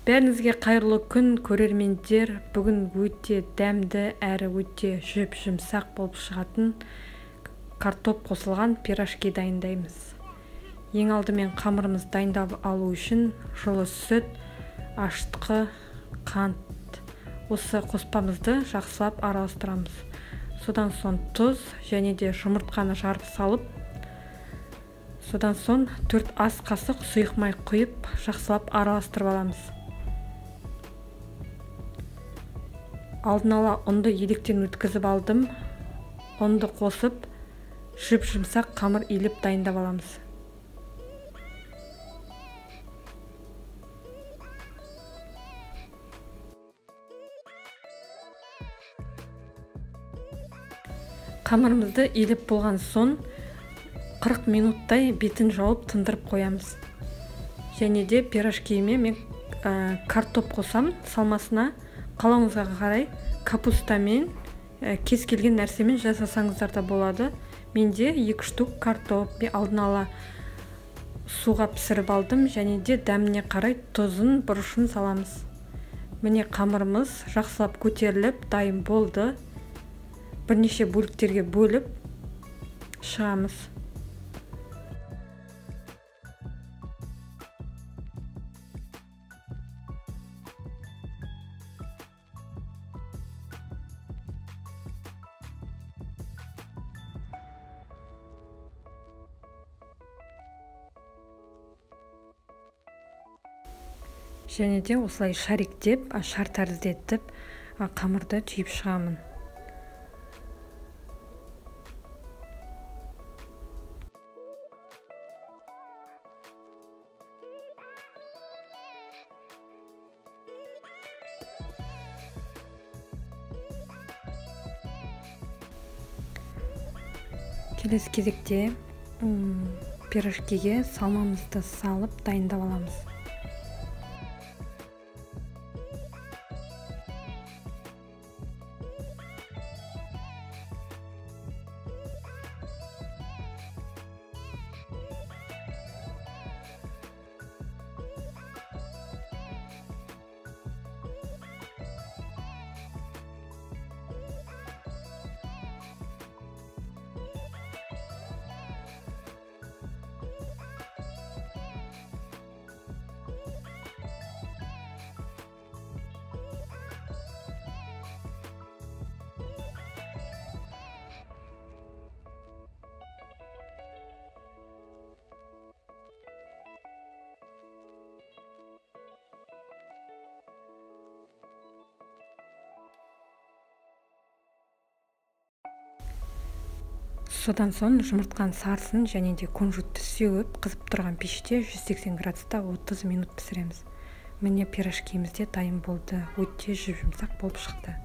Бәріңізге қайырлы күн, көрермендер. Бүгін өте дәмді әрі өте жүп-жұмсақ болып шығатын картоп қосылған пирожки дайындаймыз. Ең алдымен қамырымыз дайындап алу үшін жылы сүт, ашытқы, қант. Осы қоспамызды жақсылап араластырамыз. Содан соң тұз және де жұмыртқаны жарып салып, содан соң 4 ас қасық сұйық май құйып, жақсылап араластырып аламыз. Алдын ала ұнды електен өткізіп алдым. Ұнды қосып, жүп-жұмсақ қамыр илеп дайындап аламыз. Қамырымызды илеп болған соң 40 минуттай бетін жауып тындырып қоямыз. Және де пирожкиме мен картоп қосам, салмасына қалауыңызға қарай капустамен, кез келген нәрсемен жасасаңыздар да болады. Менде 2 штук картоп алдын ала суға пісіріп алдым, және де дәміне қарай тұзын, бұрышын саламыз. Міне қамырымыз жақсылап көтеріліп, дайын болды. Бірнеше бөліктерге бөліп шығамыз. Және де осылай шариктеп, шар тәрізді етіп, қамырды түйіп шығамын. Келесі кезекте пирожкиге салмамызды салып дайындап аламыз. Содан соң жұмыртқаның сарысын және де кунжутты сеуіп, қызып тұрған пеште 180 градуста 30 минут пісіреміз. Міне пирожкиміз де дайын болды. Өте жүп-жұмсақ болып шықты.